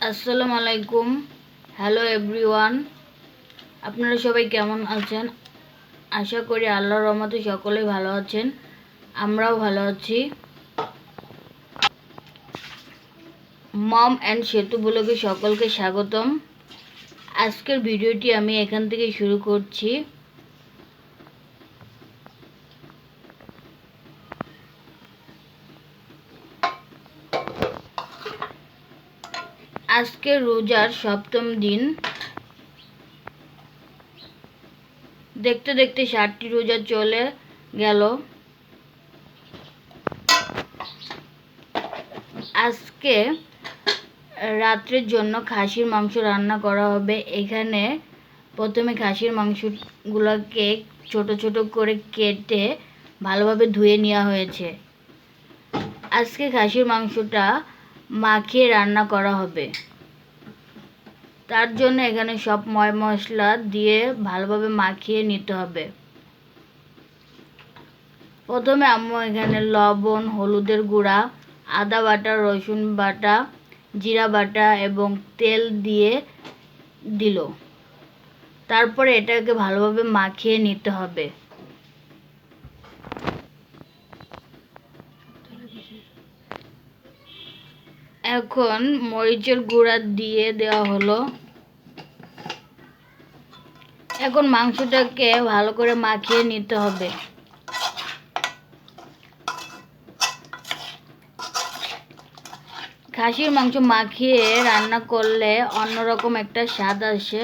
আসসালামু আলাইকুম। Hello everyone, আপনারা সবাই কেমন আছেন? আশা করি আল্লাহর রহমতে সকলেই ভালো আছেন। আমরাও ভালো আছি। মম অ্যান্ড সেতু ব্লগে সকলকে স্বাগতম। আজকের ভিডিওটি আমি এখান থেকে শুরু করছি। আজকে রোজার সপ্তম দিন। দেখতে দেখতে 7টি রোজা চলে গেল। আজকে রাত্রের জন্য খাসির মাংস রান্না করা হবে। এখানে প্রথমে খাসির মাংসগুলোকে ছোট ছোট করে কেটে ভালোভাবে ধুয়ে নেওয়া হয়েছে। আজকে খাসির মাংসটা মাখিয়ে রান্না করা হবে। তার জন্য এখানে সব মশলা দিয়ে ভালোভাবে মাখিয়ে নিতে হবে। প্রথমে আম্মু এখানে লবণ, হলুদের গুঁড়া, আদা বাটা, রসুন বাটা, জিরা বাটা এবং তেল দিয়ে দিল। তারপরে এটাকে ভালোভাবে মাখিয়ে নিতে হবে। এখন মরিচের গুঁড়া দিয়ে দেওয়া হলো। এখন মাংসটাকে ভালো করে মাখিয়ে নিতে হবে। খাসির মাংস মাখিয়ে রান্না করলে অন্যরকম একটা স্বাদ আসে।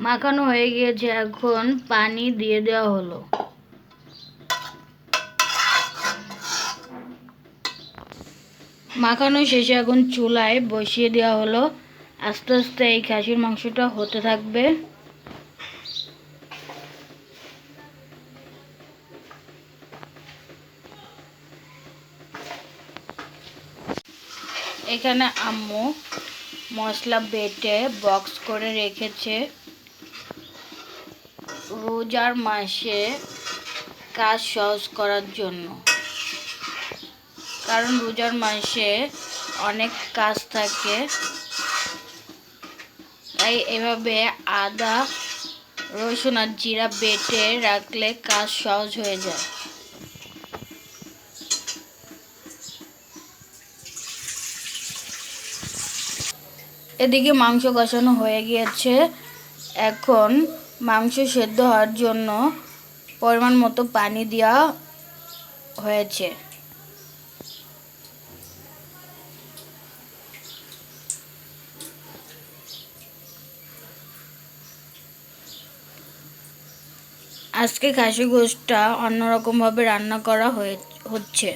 মাখানো হয়ে গিয়েছে, এখন পানি দিয়ে দেওয়া হলো। মাখানো শেষে এখন চুলায় বসিয়ে দেওয়া হলো। আস্তে আস্তে এই খাসির মাংসটা হতে থাকবে। এখানে আম্মু মশলা বেটে বক্স করে রেখেছে। রোজার মাসে কাজ সহজ করার জন্য, কারণ রোজার মাসে অনেক কাজ থাকে। তাই এভাবে আদা, রসুন আর জিরা বেটে রাখলে কাজ সহজ হয়ে যায়। এদিকে মাংস কষানো হয়ে গিয়েছে। এখন মাংস সেদ্ধ হওয়ার জন্য পরিমাণ মতো পানি দেওয়া হয়েছে। আজকে খাসি গোশতটা অন্যরকমভাবে রান্না করা হচ্ছে।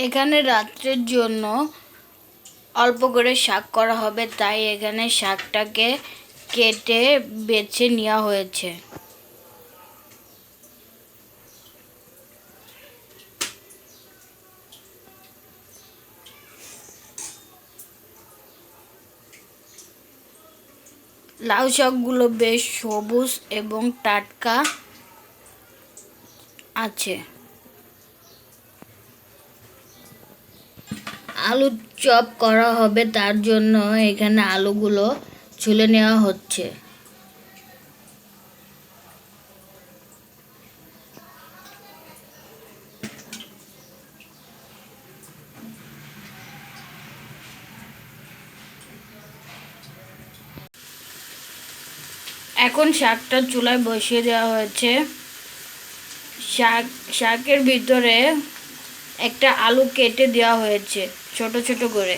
এখানে রাত্রের জন্য অল্প করে শাক করা হবে, তাই এখানে শাকটাকে কেটে বেছে নেওয়া হয়েছে। লাউ শাকগুলো বেশ সবুজ এবং টাটকা আছে। আলু চপ করা হবে, তার জন্য এখানে আলুগুলো ছুলে নেওয়া হচ্ছে। এখন শাকটা চুলায় বসিয়ে দেওয়া হয়েছে। শাকের ভিতরে একটা আলু কেটে দেওয়া হয়েছে ছোট ছোট করে।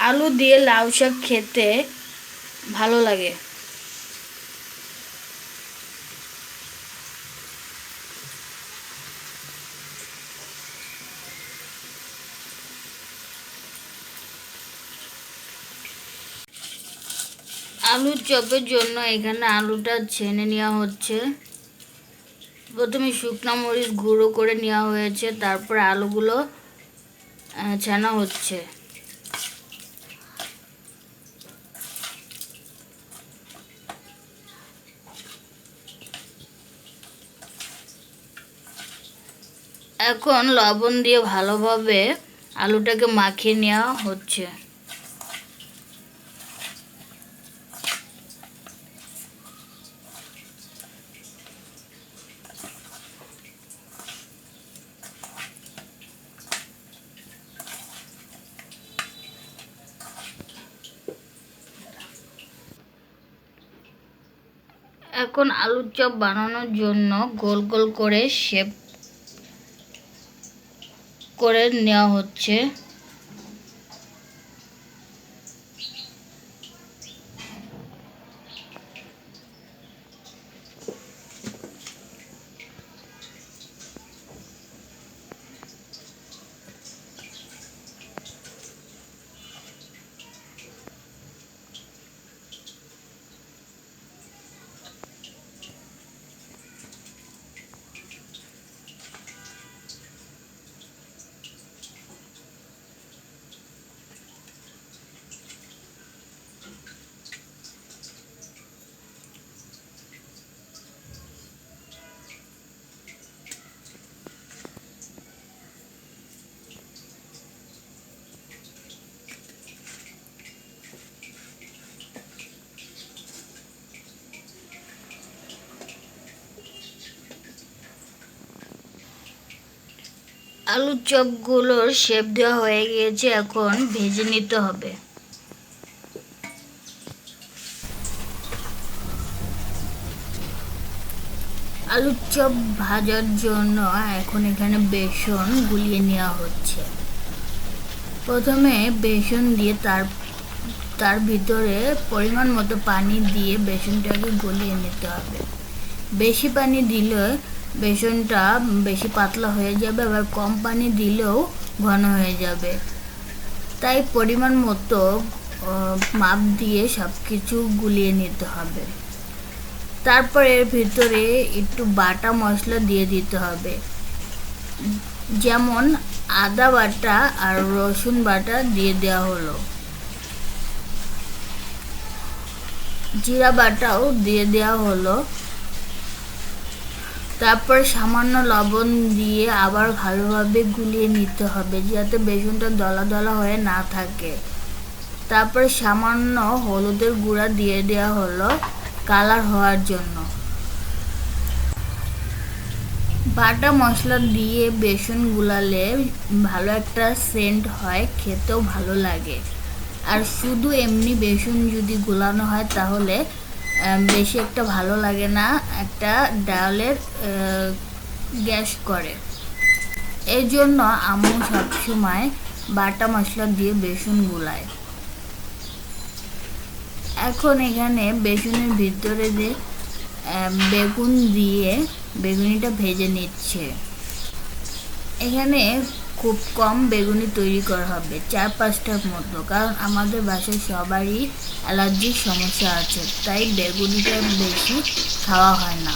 আলু দিয়ে লাউ শাক খেতে ভালো লাগে। আলুর চপের জন্য এখানে আলুটা ছেনে নেওয়া হচ্ছে। প্রথমে শুকনো মরিচ গুঁড়ো করে নেওয়া হয়েছে, তারপর আলুগুলো ছানা হচ্ছে। এখন লবণ দিয়ে ভালোভাবে আলুটাকে মাখিয়ে নেওয়া হচ্ছে। এখন আলুর চপ বানানোর জন্য গোল গোল করে শেপ করে নেওয়া হচ্ছে। আলুর চপগুলোর শেপ দেওয়া হয়ে গিয়েছে, এখন ভেজে নিতে হবে। আলুর চপ ভাজার জন্য এখন এখানে বেসন গুলিয়ে নেওয়া হচ্ছে। প্রথমে বেসন দিয়ে তার ভিতরে পরিমাণ মতো পানি দিয়ে বেসনটাকে গলিয়ে নিতে হবে। বেশি পানি দিলে বেসনটা বেশি পাতলা হয়ে যাবে, আবার কম পানি দিলেও ঘন হয়ে যাবে। তাই পরিমাণ মতো মাপ দিয়ে সব কিছু গুলিয়ে নিতে হবে। তারপর এর ভিতরে একটু বাটা মশলা দিয়ে দিতে হবে, যেমন আদা বাটা আর রসুন বাটা দিয়ে দেওয়া হলো। জিরা বাটাও দিয়ে দেওয়া হলো। তারপর সামান্য লবণ দিয়ে আবার ভালোভাবে গুলিয়ে নিতে হবে, যাতে বেসনটা দলা দলা হয়ে না থাকে। তারপর সামান্য হলুদের গুঁড়া দিয়ে দেওয়া হলো কালার হওয়ার জন্য। বাটা মশলা দিয়ে বেসন গুলালে ভালো একটা সেন্ট হয়, খেতেও ভালো লাগে। আর শুধু এমনি বেসন যদি গুলানো হয় তাহলে বেশি একটা ভালো লাগে না, একটা ডালের গ্যাস করে। এই জন্য আম্মু সবসময় বাটা মশলা দিয়ে বেসন গুলায়। এখন এখানে বেসনের ভিতরে যে বেগুন দিয়ে বেগুনিটা ভেজে নিচ্ছে। এখানে খুব কম বেগুনি তৈরি করা হবে, 4-5টার মতো, কারণ আমাদের বাসায় সবারই অ্যালার্জির সমস্যা আছে, তাই বেগুনিটা বেশি খাওয়া হয় না।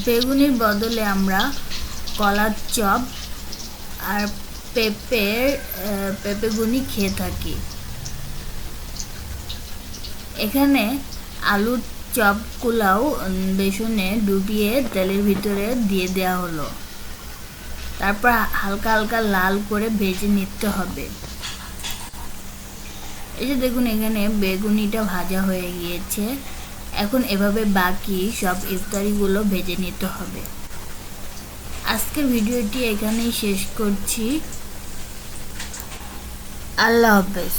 বেগুনির বদলে আমরা কলার চপ আর পেঁপে গুনি খেয়ে থাকি। এখানে আলুর চপগুলাও বেসনে ডুবিয়ে তেলের ভিতরে দিয়ে দেওয়া হলো। তারপর হালকা হালকা লাল করে ভেজে নিতে হবে। এই যে দেখুন, এখানে বেগুনিটা ভাজা হয়ে গিয়েছে। এখন এভাবে বাকি সব ইফতারিগুলো ভেজে নিতে হবে। আজকের ভিডিওটি এখানেই শেষ করছি। আল্লাহ হাফেজ।